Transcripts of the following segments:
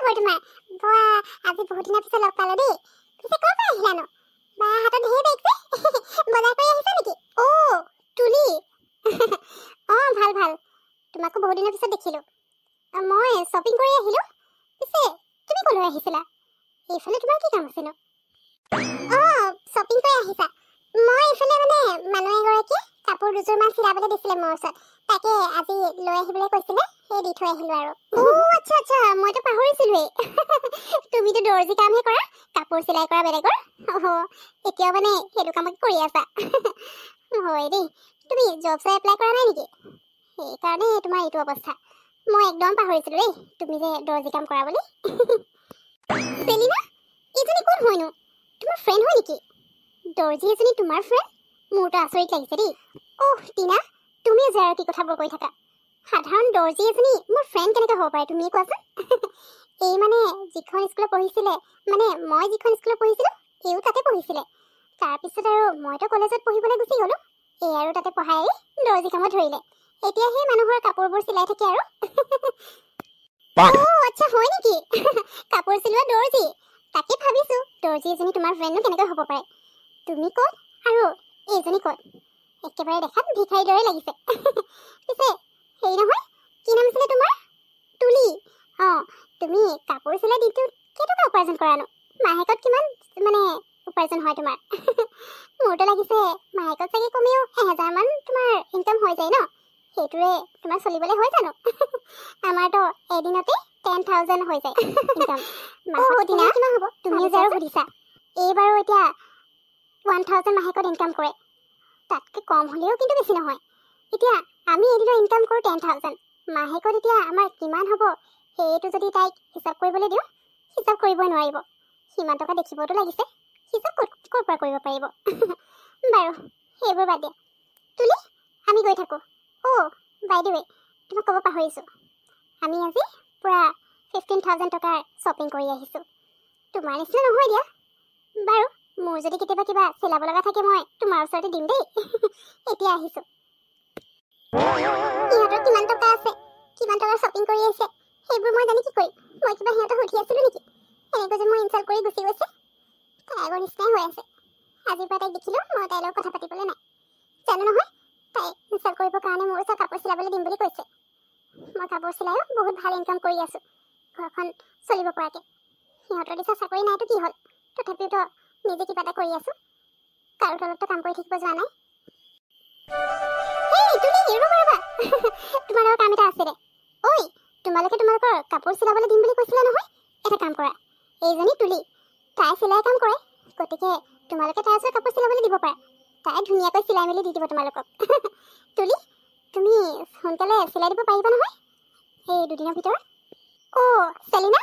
খবৰ তোমাৰ? বাহ, আজি বহুত দিনৰ পিছত লগ পালো দেই। পিছে ক'ৰ পৰা আহিলা নো? বা হাতত ঢেৰ বেগ যে। বজাৰ কৰি আহিছা নেকি? অ' তুলি। ভাল ভাল। তোমাকো বহুত দিনৰ পিছত দেখিলো। মই শ্বপিং কৰি আহিলো। পিছে তুমি ক'লৈ আহিছিলা? এইফালে তোমাৰ কি কাম আছেনো? শ্বপিং কৰি আহিছা? মই এইফালে মানুহ এগৰাকীয়ে কাপোৰ দুযোৰমান চিলাবলৈ দিছিলে মোৰ ওচৰত। তাকে আজি লৈ আহিবলৈ কৈছিলে, সেই দি থৈ আহিলো আৰু। আচ্ছা, মইতো পাহৰিছিলোৱেই। তুমিতো দৰ্জি কামহে কৰা, কাপোৰ চিলাই কৰা বেলেগৰ। এতিয়াও সেইটো কামকে কৰি আছা। হয় দেই, তুমি জব চাই এপ্লাই কৰা নাই নেকি? সেইকাৰণে তোমাৰ এইটো অৱস্থা। মই একদম পাহৰিছিলো দেই, তুমি যে দৰ্জি কাম কৰা বুলি। চেলিনা, এইজনী কোন হয়নো? তোমাৰ ফ্ৰেণ্ড হয় নেকি? দৰ্জি এজনী তোমাৰ ফ্ৰেণ্ড? মোৰতো আচৰিত লাগিছে দেই। টিনা, তুমি যে আৰু কি কথাবোৰ কৈ থাকা। সাধাৰণ দৰ্জি এজনী মোৰ ফ্ৰেণ্ড কেনেকৈ হ'ব পাৰে তুমিয়ে কোৱাচোন? এই যিখন স্কুলত পঢ়িছিলে, মই যিখন স্কুলত পঢ়িছিলো, এইও তাতে পঢ়িছিলে। তাৰপিছত আৰু মইতো কলেজত পঢ়িবলৈ গুচি গ'লো। এই আৰু তাতে পঢ়াই দৰ্জি কামত ধৰিলে। এতিয়া সেই মানুহৰ কাপোৰবোৰ চিলাই থাকে আৰু। আচ্ছা, হয় নেকি? কাপোৰ চিলোৱা দৰ্জি। তাকে ভাবিছো, দৰ্জি এজনী তোমাৰ ফ্ৰেণ্ডনো কেনেকৈ হ'ব পাৰে। তুমি ক'ত আৰু এইজনী ক'ত? একেবাৰে দেখাত ভিখাৰীৰ দৰে লাগিছে। পিছে হেৰি নহয়, কি নাম আছিলে তোমাৰ? তুলি। তুমি কাপোৰ চিলাই দিনটোত কেইটকা উপাৰ্জন কৰানো? মাহেকত কিমান উপাৰ্জন হয় তোমাৰ? মোৰতো লাগিছে মাহেকত চাগে কমেও 1000 মান তোমাৰ ইনকাম হৈ যায় ন? সেইটোৰে তোমাৰ চলিবলৈ হয় জানো? আমাৰতো এদিনতে 10,000 হৈ যায় ইনকাম। দিনা কিমান হ'ব? তুমি যে আৰু সুধিছা। এইবাৰো এতিয়া 1000 মাহেকত ইনকাম কৰে। তাতকৈ কম হ'লেও কিন্তু বেছি নহয়। এতিয়া আমি এদিনত ইনকাম কৰোঁ 10,000। মাহেকত এতিয়া আমাৰ কিমান হ'ব সেইটো যদি তাইক হিচাপ কৰিবলৈ দিওঁ, হিচাপ কৰিবই নোৱাৰিব। সিমান টকা দেখিবতো লাগিছে, হিচাপ ক'ৰ পৰা কৰিব পাৰিব? বাৰু, সেইবোৰ বাদ দিয়া। তুলি, আমি গৈ থাকোঁ। বাই দ্য ৱে, তোমাক ক'ব পাহৰিছোঁ। আমি আজি পুৰা 15,000 টকাৰ শ্বপিং কৰি আহিছোঁ। তোমাৰ নিচিনা নহয় দিয়া। বাৰু, মোৰ যদি কেতিয়াবা কিবা চিলাব লগা থাকে মই তোমাৰ ওচৰতে দিম দেই। এতিয়া আহিছোঁ। সিহঁতৰ কিমান টকা আছে, কিমান টকাৰ শ্বপিং কৰি আছে, সেইবোৰ মই জানি কি কৰিম? মই কিবা সিহঁতক সুধি আছিলোঁ নেকি? এনেকৈ যে মই ইনচাল্ট কৰি গুচি গৈছে। তাই আগৰ নিচিনাই হৈ আছে। আজিৰ পৰা তাইক দেখিলোঁ, মই তাইৰ লগত কথা পাতিবলৈ নাই। জানো নহয়, তাই ইনচাল্ট কৰিবৰ কাৰণে মোৰ ওচৰত কাপোৰ চিলাবলৈ দিম বুলি কৈছে। মই কাপোৰ চিলাইও বহুত ভাল ইনকাম কৰি আছোঁ, ঘৰখন চলিব পৰাকৈ। সিহঁতৰ দিশা চাকৰি নাইতো কি হ'ল, তথাপিওতো নিজে কিবা এটা কৰি আছোঁ। কাৰো তলততো কাম কৰি থাকিব যোৱা নাই। তোমাৰ লগত কাম এটা আছিলে। তোমালোকে তোমালোকৰ কাপোৰ চিলাবলৈ দিম বুলি কৈছিলা নহয়। এটা কাম কৰা, এইজনী তুলি, তাই চিলাই কাম কৰে, গতিকে তোমালোকে তাইৰ ওচৰত কাপোৰ চিলাবলৈ দিব পাৰা। তাই ধুনীয়াকৈ চিলাই মেলি দি দিব তোমালোকক। তুলি, তুমি সোনকালে চিলাই দিব পাৰিবা নহয় এই 2 দিনৰ ভিতৰত? চেলিনা,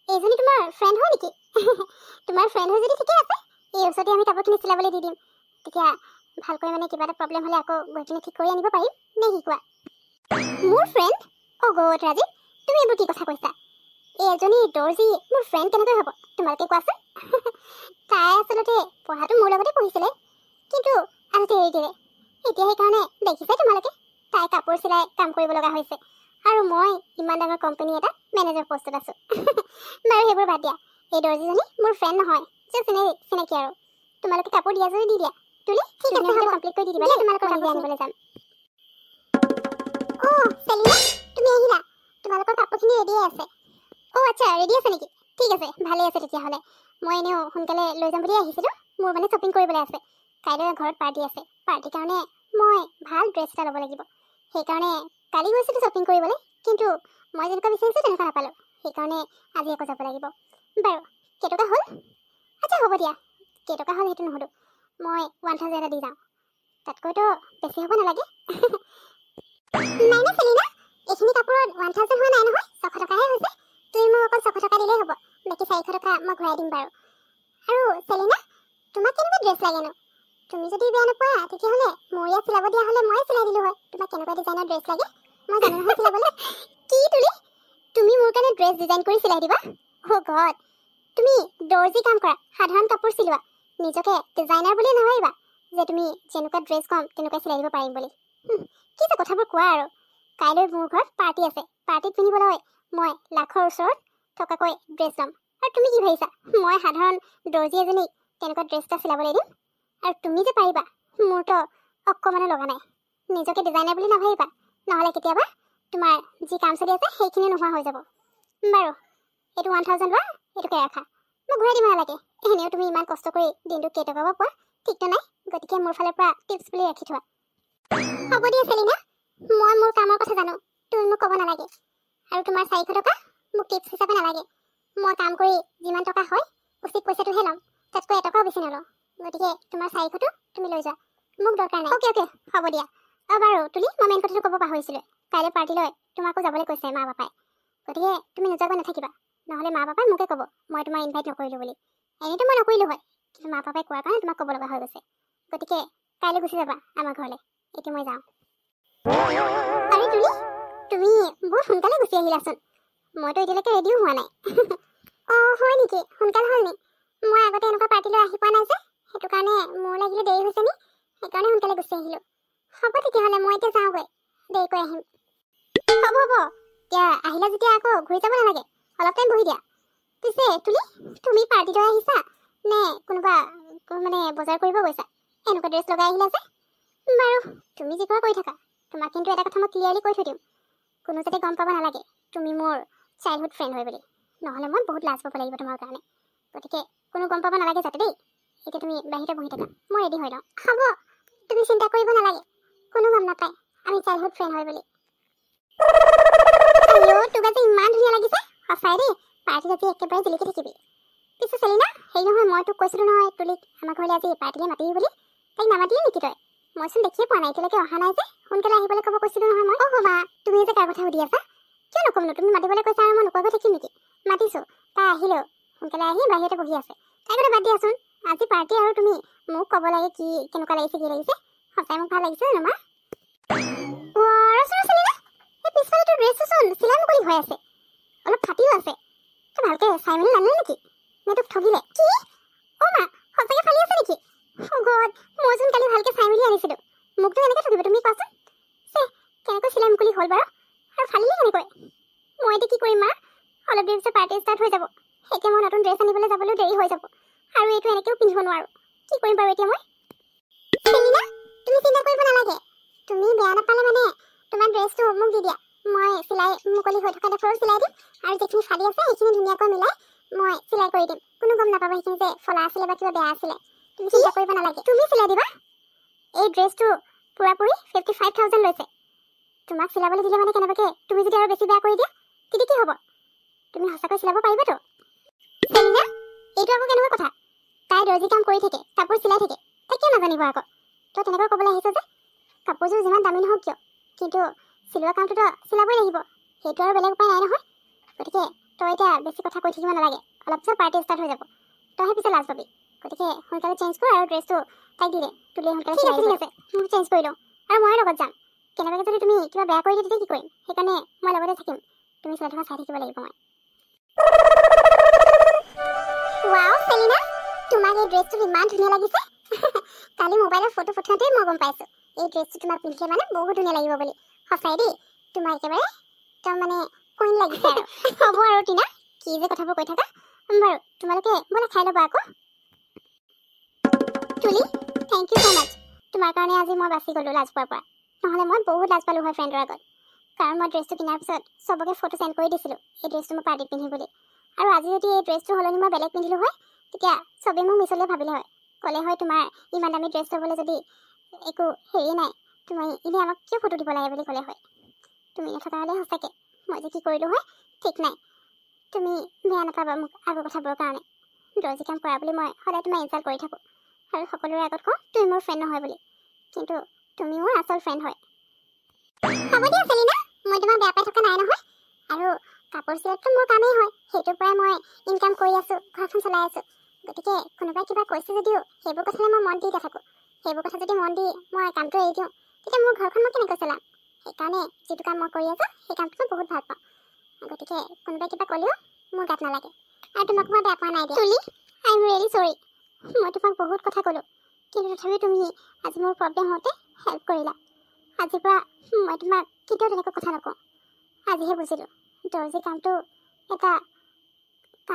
এইজনী তোমাৰ ফ্ৰেণ্ড হয় নেকি? তোমাৰ ফ্ৰেণ্ড হয় যদি ঠিকে আছে, এই ওচৰতে আমি কাপোৰখিনি চিলাবলৈ দি দিম। তেতিয়া ভালকৈ কিবা এটা প্ৰব্লেম হ'লে আকৌ গৈ কিনে ঠিক কৰি আনিব পাৰিম। নে কি কোৱা? মোৰ ফ্ৰেণ্ড? গড ৰাজীৱ, তুমি এইবোৰ কি কথা কৈছা? এজনী দৰ্জি মোৰ ফ্ৰেণ্ড কেনেকৈ হ'ব তোমালোকে কোৱাচোন? তাই আচলতে পঢ়াটো মোৰ লগতে পঢ়িছিলে, কিন্তু আগতে এৰি দিলে। এতিয়া সেইকাৰণে দেখিছে তোমালোকে, তাই কাপোৰ চিলাই কাম কৰিব লগা হৈছে। আৰু মই ইমান ডাঙৰ কোম্পানী এটা মেনেজাৰ পষ্টত আছোঁ। বাৰু সেইবোৰ বাদ দিয়া। এই দৰ্জিজনী মোৰ ফ্ৰেণ্ড নহয়, চিনাকি আৰু। তোমালোকে কাপোৰ দিয়া যদি দি দিয়া। তুলি, ঠিক আছে, হ'ব, কমপ্লিট কৰি দি দিবা। তোমালোকৰ কাপোৰ আনিবলৈ যাম। চেলিনা, তুমি আহিলা? তোমালোকৰ কাপোৰখিনি ৰেডিয়ে আছে। আচ্ছা, ৰেডি আছে নেকি? ঠিক আছে, ভালেই আছে তেতিয়াহ'লে। মই এনেও সোনকালে লৈ যাম বুলি আহিছিলোঁ। মোৰ শ্বপিং কৰিবলৈ আছে। কাইলৈ ঘৰত পাৰ্টি আছে। পাৰ্টিৰ কাৰণে মই ভাল ড্ৰেছ এটা ল'ব লাগিব। সেইকাৰণে কালি গৈছিলোঁ শ্বপিং কৰিবলৈ, কিন্তু মই যেনেকুৱা বিচাৰিছোঁ তেনেকুৱা নাপালোঁ। সেইকাৰণে আজি আকৌ যাব লাগিব। বাৰু, কেইটকা হ'ল? আচ্ছা, হ'ব দিয়া। কেইটকা হ'ল সেইটো নুসুধোঁ, মই 1000 এটা দি যাওঁ। তাতকৈতো বেছি হ'ব নালাগে। নাই চেলিনা, এইখিনি কাপোৰত 1000 হোৱা নাই নহয়, 600 টকাহে হৈছে। তুমি মোক অকল 600 টকা দিলেই হ'ব। বাকী 400 টকা মই ঘূৰাই দিম বাৰু। আৰু চেলিনা, তোমাক কেনেকুৱা ড্ৰেছ লাগেনো? তুমি যদি বেয়া নোপোৱা তেতিয়াহ'লে মোৰ ইয়াত চিলাব দিয়া হ'লে ময়ে চিলাই দিলোঁ হয়। তোমাক কেনেকুৱা ডিজাইনৰ ড্ৰেছ লাগে মই জানো নহয় চিলাবলৈ। কি তুলি, তুমি মোৰ কাৰণে ড্ৰেছ ডিজাইন কৰি চিলাই দিবা? গড, তুমি দৰ্জি কাম কৰা, সাধাৰণ কাপোৰ চিলোৱা। নিজকে ডিজাইনাৰ বুলি নাভাবিবা যে তুমি যেনেকুৱা ড্ৰেছ কম তেনেকুৱা চিলাই দিব পাৰিম বুলি। কি যে কথাবোৰ কোৱা আৰু। কাইলৈ মোৰ ঘৰত পাৰ্টি আছে। পাৰ্টিত পিন্ধিবলৈ মই লাখৰ ওচৰত থকাকৈ ড্ৰেছ ল'ম। আৰু তুমি কি ভাবিছা মই সাধাৰণ দৰ্জী এজনীক তেনেকুৱা ড্ৰেছ এটা চিলাবলৈ দিম? আৰু তুমি যে পাৰিবা মোৰতো অকণমানো লগা নাই। নিজকে ডিজাইনাৰ বুলি নাভাবিবা, নহ'লে কেতিয়াবা তোমাৰ যি কাম চলি আছে সেইখিনি নোহোৱা হৈ যাব। বাৰু এইটো 1000 লোৱা, এইটোকে ৰাখা, মই ঘূৰাই দিব নালাগে। এনেও তুমি ইমান কষ্ট কৰি দিনটোত কেইটকা পোৱা ঠিকটো নাই, গতিকে মোৰ ফালৰ পৰা টিপছ বুলি ৰাখি থোৱা। হ'ব দিয়া চেলিনা, মই মোৰ কামৰ কথা জানো, তুমি মোক ক'ব নালাগে। আৰু তোমাৰ 400 টকা মোক টিপছ হিচাপে নালাগে। মই কাম কৰি যিমান টকা হয় উচিত পইচাটোহে ল'ম, তাতকৈ এটকাও বেছি নলওঁ। গতিকে তোমাৰ 400টো তুমি লৈ যোৱা, মোক দৰকাৰ নাই। অ'কে হ'ব দিয়া। বাৰু তুলি, মই মেইন কথাটো ক'ব পাহৰিছিলোঁ। কাইলৈ পাৰ্টিলৈ তোমাকো যাবলৈ কৈছে মা পাপাই, গতিকে তুমি নোযোৱাকৈ নাথাকিবা, নহ'লে মা পাপাই মোকে ক'ব মই তোমাৰ ইনভাইট নকৰিলোঁ বুলি। এনেইতো মই নকৰিলোঁ হয়, কিন্তু মা পাপাই কোৱাৰ কাৰণে তোমাক ক'ব লগা হৈ গৈছে। গতিকে কাইলৈ গুচি যাবা আমাৰ ঘৰলৈ, এতিয়া মই যাওঁ। আৰে তুলি, তুমি বহুত সোনকালে গুচি আহিলাচোন, মইতো এতিয়ালৈকে ৰেডিও হোৱা নাই। অঁ হয় নেকি, সোনকাল হ'ল নি? মই আগতে এনেকুৱা পাৰ্টিলৈ আহি পোৱা নাই যে, সেইটো কাৰণে মোৰ লাগিলে দেৰি হৈছে নি, সেইকাৰণে সোনকালে গুচি আহিলোঁ। হ'ব তেতিয়াহ'লে মই এতিয়া যাওঁগৈ, দেৰিকৈ আহিম। হ'ব এতিয়া আহিলা যেতিয়া আকৌ ঘূৰি যাব নালাগে, অলপ টাইম বহি দিয়া। পিছে তুলি, তুমি পাৰ্টিলৈ আহিছা নে কোনোবা মানে বজাৰ কৰিব গৈছা? এনেকুৱা ড্ৰেছ লগাই আহিলা যে? বাৰু তুমি যি কৰা কৰি থাকা, তোমাক কিন্তু এটা কথা মই ক্লিয়াৰলি কৈ থৈ দিম, কোনো যাতে গম পাব নালাগে তুমি মোৰ চাইল্ডহুড ফ্ৰেণ্ড হয় বুলি, নহ'লে মই বহুত লাজ পাব লাগিব তোমাৰ কাৰণে। গতিকে কোনো গম পাব নালাগে যাতে দেই। এতিয়া তুমি বাহিৰতে বহি থাকা, মই ৰেডি হৈ লওঁ। হ'ব, তুমি চিন্তা কৰিব নালাগে, কোনো গম নাপায় আমি চাইল্ডহুড ফ্ৰেণ্ড হয় বুলি। তোক আজি ইমান ধুনীয়া লাগিছে, সঁচাই দেই, পাৰ্টিত আজি একেবাৰে জিলিকি থাকিবি। পিছে চেলিনা, হেৰি নহয়, মই তোক কৈছিলোঁ নহয় তুলিক আমাৰ ঘৰলৈ আজি পাৰ্টিলৈ মাতিবি বুলি, তাইক নামাতিলি নেকি তই? মইচোন দেখিয়ে পোৱা নাই, এতিয়ালৈকে অহা নাই যে, সোনকালে আহিবলৈ ক'ব কৈছিলোঁ নহয় মই। অ' মা, তুমি যে কাৰ কথা সুধি আছা? কিয় নক'মনো, তুমি মাতিবলৈ কৈছা আৰু মই নোকোৱাকৈ থাকিম নেকি? মাতিছোঁ, তাই আহিলেও সোনকালে আহি বাহিৰতে বহি আছে। তাই কথা বাদ দিয়াচোন, আজি পাৰ্টি আৰু তুমি মোক ক'ব লাগে কি কেনেকুৱা লাগিছে কি লাগিছে। সঁচাই মোক ভাল লাগিছে জানো মা? ৰচোন চেলিনা, এই পিছফালে তোৰ ড্ৰেছটোচোন চিলাই মুকলি হৈ আছে, অলপ ফাটিও আছে। তই ভালকে চাই মেলি নানিলি নেকি? নে তোক ঠগিলে? কি? অ' মা, সঁচাকে ফালি আছে নেকি? অ' গড, মইচোন কালি ভালকে চাই মেলি আনিছিলোঁ, মোকতো কেনেকৈ ঠগিব তুমি কোৱাচোন? কেনেকৈ চিলাই মুকলি হ'ল বাৰু, আৰু ফালিলে কেনেকৈ? মই এতিয়া কি কৰিম মা? অলপ দেৰি পিছত পাৰ্টি ষ্টাৰ্ট হৈ যাব, এতিয়া মই নতুন ড্ৰেছ আনিবলৈ যাবলৈও দেৰি হৈ যাব, আৰু এইটো এনেকৈও পিন্ধিব নোৱাৰোঁ। কি কৰিম বাৰু এতিয়া মই? চেলিনা, তুমি চিন্তা কৰিব নালাগে, তুমি বেয়া নাপালে মানে তোমাৰ ড্ৰেছটো মোক দি দিয়া, মই চিলাই মুকলি হৈ থকা ডোখৰো চিলাই দিম, আৰু যিখিনি ফালি আছে সেইখিনি ধুনীয়াকৈ মিলাই মই চিলাই কৰি দিম। কোনো গম নাপাব সেইখিনি যে ফলা আছিলে বা কিবা বেয়া আছিলে। তুমি চিন্তা কৰিব নালাগে, তুমি চিলাই দিবা। এই ড্ৰেছটো পুৰাপুৰি 55,000 লৈছে। তোমাক চিলাবলৈ দিলে মানে কেনেবাকৈ তুমি যদি আৰু বেছি বেয়া কৰি দিয়া তেতিয়া কি হ'ব? তুমি সঁচাকৈ চিলাব পাৰিবাতো? চেলিনা, এইটো আকৌ কেনেকুৱা কথা? তাই দৰ্জি কাম কৰি থাকে, কাপোৰ চিলাই থাকে, তাই কিয় নাজানিব আকৌ? তই তেনেকৈ ক'বলৈ আহিছ যে, কাপোৰযোৰ যিমান দামী নহওক কিয়, কিন্তু চিলোৱা কামটোতো চিলাবই লাগিব, সেইটো আৰু বেলেগ উপায় নাই নহয়। গতিকে তই এতিয়া বেছি কথা কৈ থাকিব নালাগে, অলপ পিছত পাৰ্টি ষ্টাৰ্ট হৈ যাব, তইহে পিছত লাজ পাবি। গতিকে সোনকালে চেঞ্জ কৰ আৰু ড্ৰেছটো তাইক দি দে, তুলি সোনকালে চিলাই দিব। ঠিক আছে, মই চেঞ্জ কৰি লওঁ, আৰু ময়ে লগত যাম। কেনেবাকৈ যদি তুমি কিবা বেয়া কৰি দিয়া তেতিয়া কি কৰিম? সেইকাৰণে মই লগতে থাকিম, তুমি চিলাই থকা চাই থাকিব লাগিব মই। ৱাও চেলিনা, তোমাক এই ড্ৰেছটো ইমান ধুনীয়া লাগিছে। কালি মোবাইলত ফটো পঠাওঁতেই মই গম পাইছোঁ এই ড্ৰেছটো তোমাক পিন্ধিলে মানে বহুত ধুনীয়া লাগিব বুলি। সঁচাই দেই, তোমাৰ একেবাৰে একদম মানে কুইন লাগিছে আৰু। হ'ব আৰু টিনা, কি যে কথাবোৰ কৈ থাকা। বাৰু তোমালোকে ব'লা খাই ল'বা আকৌ। তুলি, থেংক ইউ ছ' মাছ, তোমাৰ কাৰণে আজি মই বাচি গ'লোঁ লাজ পোৱাৰ পৰা, নহ'লে মই বহুত লাজ পালোঁ হয় ফ্ৰেণ্ডৰ আগত। কাৰণ মই ড্ৰেছটো কিনাৰ পিছত চবকে ফটো চেণ্ড কৰি দিছিলোঁ এই ড্ৰেছটো মই পাৰ্টিত পিন্ধিম বুলি, আৰু আজি যদি এই ড্ৰেছটো সলনি মই বেলেগ পিন্ধিলোঁ হয় তেতিয়া চবেই মোক মিছলৈ ভাবিলে হয়, ক'লে হয় তোমাৰ ইমান দামী ড্ৰেছ ল'বলৈ যদি একো হেৰি নাই, তুমি এনেই আমাক কিয় ফটো দিব লাগে বুলি ক'লে হয়। তুমি নথকা হ'লে সঁচাকৈ মই যে কি কৰিলোঁ হয় ঠিক নাই। তুমি বেয়া নাপাবা মোক আগৰ কথাবোৰৰ কাৰণে, দৰ্জি কাম কৰা বুলি মই সদায় তোমাক ইনচাল্ট কৰি থাকোঁ, আৰু সকলোৰে আগত কওঁ তুমি মোৰ ফ্ৰেণ্ড নহয় বুলি, কিন্তু তুমি মোৰ আচল ফ্ৰেণ্ড হয়। হ'ব দিয়া চেলিনা, মই তোমাক বেয়া পাই থকা নাই নহয়, আৰু কাপোৰ চিলোৱাটো মোৰ কামেই হয়, সেইটোৰ পৰাই মই ইনকাম কৰি আছোঁ, ঘৰখন চলাই আছোঁ। গতিকে কোনোবাই কিবা কৈছে যদিও সেইবোৰ কথালৈ মই মন দি নাথাকোঁ, সেইবোৰ কথা যদি মন দি মই কামটো এৰি দিওঁ তেতিয়া মোৰ ঘৰখন মই কেনেকৈ চলাম? সেইকাৰণে যিটো কাম মই কৰি আছোঁ সেই কামটো মই বহুত ভাল পাওঁ, গতিকে কোনোবাই কিবা ক'লেও মোৰ গাত নালাগে, আৰু তোমাক মই বেয়া পোৱা নাই দিয়া। তুলি, আই এম ৰিয়েলি চৰি, মই তোমাক বহুত কথা ক'লোঁ, কিন্তু তথাপিও তুমি আজি মোৰ প্ৰব্লেম হওঁতে হেল্প কৰিলা। আজিৰ পৰা মই তোমাক কেতিয়াও তেনেকৈ কথা নকওঁ। আজিহে বুজিলোঁ দৰ্জি কামটো এটা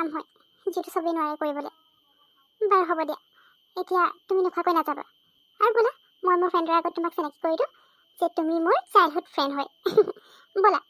কাম হয় যিটো চবেই নোৱাৰে কৰিবলৈ। বাৰু হ'ব দিয়া, এতিয়া তুমি নোখোৱাকৈ নাযাবা। আৰু ব'লা মই মোৰ ফ্ৰেণ্ডৰ আগত তোমাক চিনাকি কৰি দিওঁ যে তুমি মোৰ চাইল্ডহুড ফ্ৰেণ্ড হয়। ব'লা।